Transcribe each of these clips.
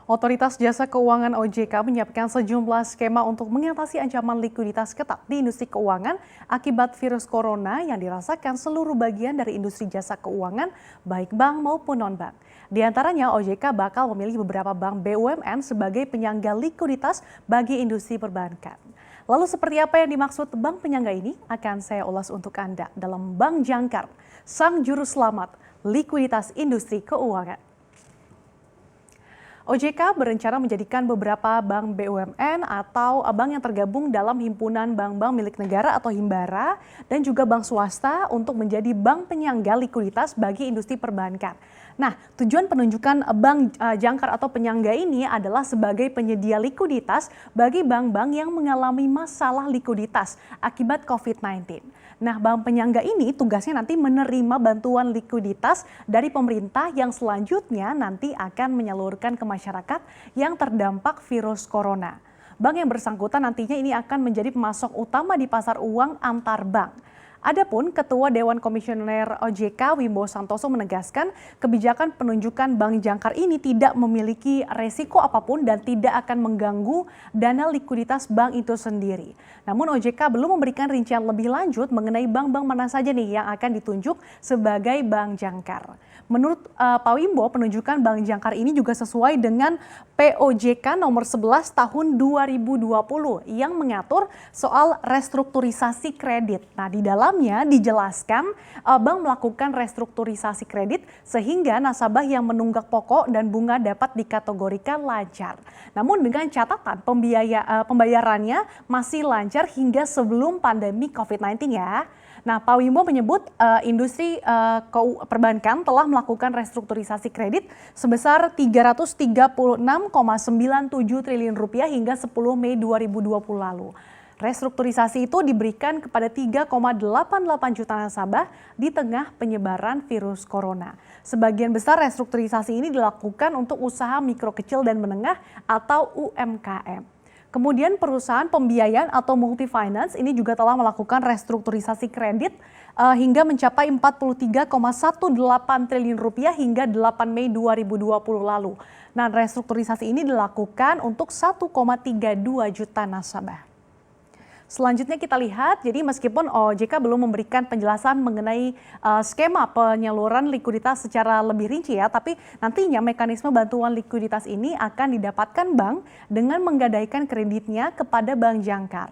Otoritas Jasa Keuangan OJK menyiapkan sejumlah skema untuk mengatasi ancaman likuiditas ketat di industri keuangan akibat virus corona yang dirasakan seluruh bagian dari industri jasa keuangan, baik bank maupun non-bank. Di antaranya, OJK bakal memilih beberapa bank BUMN sebagai penyangga likuiditas bagi industri perbankan. Lalu seperti apa yang dimaksud bank penyangga ini? Akan saya ulas untuk Anda dalam Bank Jangkar, Sang Juru Selamat Likuiditas Industri Keuangan. OJK berencana menjadikan beberapa bank BUMN atau bank yang tergabung dalam himpunan bank-bank milik negara atau Himbara dan juga bank swasta untuk menjadi bank penyangga likuiditas bagi industri perbankan. Nah, tujuan penunjukan bank jangkar atau penyangga ini adalah sebagai penyedia likuiditas bagi bank-bank yang mengalami masalah likuiditas akibat COVID-19. Nah, bank penyangga ini tugasnya nanti menerima bantuan likuiditas dari pemerintah yang selanjutnya nanti akan menyalurkan ke masyarakat yang terdampak virus corona. Bank yang bersangkutan nantinya ini akan menjadi pemasok utama di pasar uang antar bank. Adapun Ketua Dewan Komisioner OJK Wimbo Santoso menegaskan kebijakan penunjukan bank jangkar ini tidak memiliki resiko apapun dan tidak akan mengganggu dana likuiditas bank itu sendiri. Namun OJK belum memberikan rincian lebih lanjut mengenai bank-bank mana saja nih yang akan ditunjuk sebagai bank jangkar. Menurut Pak Wimbo, penunjukan bank jangkar ini juga sesuai dengan POJK nomor 11 tahun 2020 yang mengatur soal restrukturisasi kredit. Nah, di dalamnya dijelaskan bank melakukan restrukturisasi kredit sehingga nasabah yang menunggak pokok dan bunga dapat dikategorikan lancar. Namun dengan catatan pembayarannya masih lancar hingga sebelum pandemi COVID-19 ya. Nah, Pak Wimbo menyebut industri perbankan telah melakukan restrukturisasi kredit sebesar 336,97 triliun rupiah hingga 10 Mei 2020 lalu. Restrukturisasi itu diberikan kepada 3,88 juta nasabah di tengah penyebaran virus corona. Sebagian besar restrukturisasi ini dilakukan untuk usaha mikro kecil dan menengah atau UMKM. Kemudian perusahaan pembiayaan atau multi-finance ini juga telah melakukan restrukturisasi kredit hingga mencapai 43,18 triliun rupiah hingga 8 Mei 2020 lalu. Nah, restrukturisasi ini dilakukan untuk 1,32 juta nasabah. Selanjutnya kita lihat, jadi meskipun OJK belum memberikan penjelasan mengenai skema penyaluran likuiditas secara lebih rinci ya, tapi nantinya mekanisme bantuan likuiditas ini akan didapatkan bank dengan menggadaikan kreditnya kepada bank jangkar.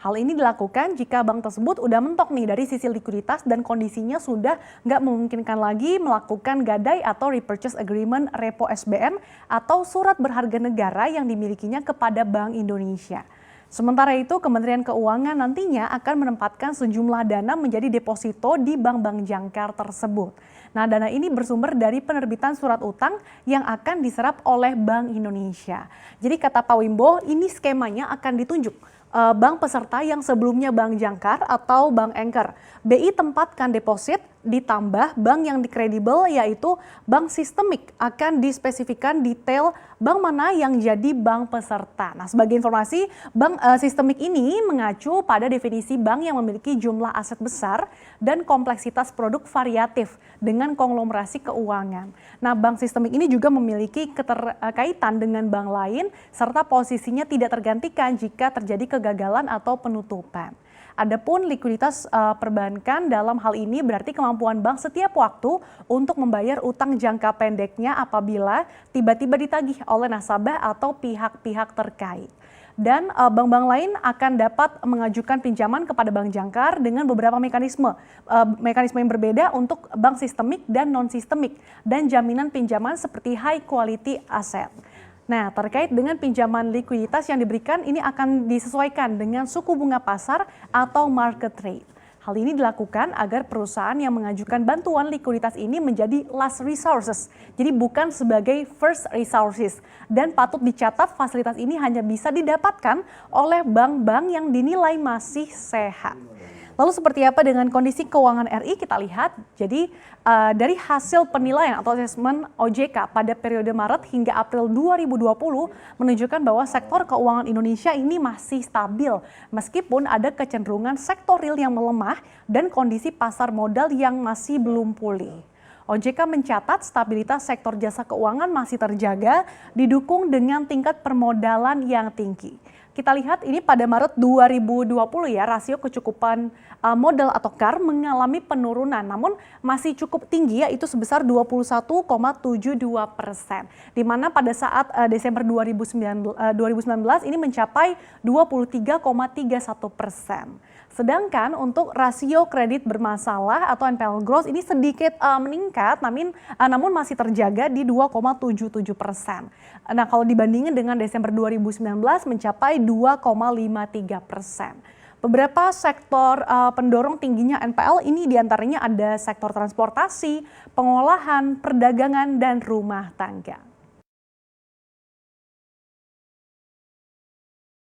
Hal ini dilakukan jika bank tersebut udah mentok nih dari sisi likuiditas dan kondisinya sudah nggak memungkinkan lagi melakukan gadai atau repurchase agreement repo SBN atau surat berharga negara yang dimilikinya kepada Bank Indonesia. Sementara itu, Kementerian Keuangan nantinya akan menempatkan sejumlah dana menjadi deposito di bank-bank jangkar tersebut. Nah, dana ini bersumber dari penerbitan surat utang yang akan diserap oleh Bank Indonesia. Jadi kata Pak Wimbo, ini skemanya akan ditunjuk bank peserta yang sebelumnya bank jangkar atau bank anchor. BI tempatkan deposit ditambah bank yang dikredibel yaitu bank sistemik akan dispesifikan detail bank mana yang jadi bank peserta. Nah, sebagai informasi, bank sistemik ini mengacu pada definisi bank yang memiliki jumlah aset besar dan kompleksitas produk variatif dengan konglomerasi keuangan. Nah, bank sistemik ini juga memiliki keterkaitan dengan bank lain serta posisinya tidak tergantikan jika terjadi kegagalan atau penutupan. Adapun likuiditas perbankan dalam hal ini berarti kemampuan bank setiap waktu untuk membayar utang jangka pendeknya apabila tiba-tiba ditagih oleh nasabah atau pihak-pihak terkait. Dan bank-bank lain akan dapat mengajukan pinjaman kepada bank jangkar dengan beberapa mekanisme yang berbeda untuk bank sistemik dan non-sistemik dan jaminan pinjaman seperti high quality asset. Nah, terkait dengan pinjaman likuiditas yang diberikan ini akan disesuaikan dengan suku bunga pasar atau market rate. Hal ini dilakukan agar perusahaan yang mengajukan bantuan likuiditas ini menjadi last resources, jadi bukan sebagai first resources. Dan patut dicatat fasilitas ini hanya bisa didapatkan oleh bank-bank yang dinilai masih sehat. Lalu seperti apa dengan kondisi keuangan RI kita lihat. Jadi dari hasil penilaian atau asesmen OJK pada periode Maret hingga April 2020 menunjukkan bahwa sektor keuangan Indonesia ini masih stabil meskipun ada kecenderungan sektor real yang melemah dan kondisi pasar modal yang masih belum pulih. OJK mencatat stabilitas sektor jasa keuangan masih terjaga, didukung dengan tingkat permodalan yang tinggi. Kita lihat ini pada Maret 2020 ya, rasio kecukupan modal atau KAR mengalami penurunan, namun masih cukup tinggi yaitu sebesar 21,72%. Di mana pada saat Desember 2019 ini mencapai 23,31%. Sedangkan untuk rasio kredit bermasalah atau NPL gross ini sedikit meningkat, namun masih terjaga di 2,77%. Nah, kalau dibandingin dengan Desember 2019 mencapai 2,53%. Beberapa sektor pendorong tingginya NPL ini diantaranya ada sektor transportasi, pengolahan, perdagangan, dan rumah tangga.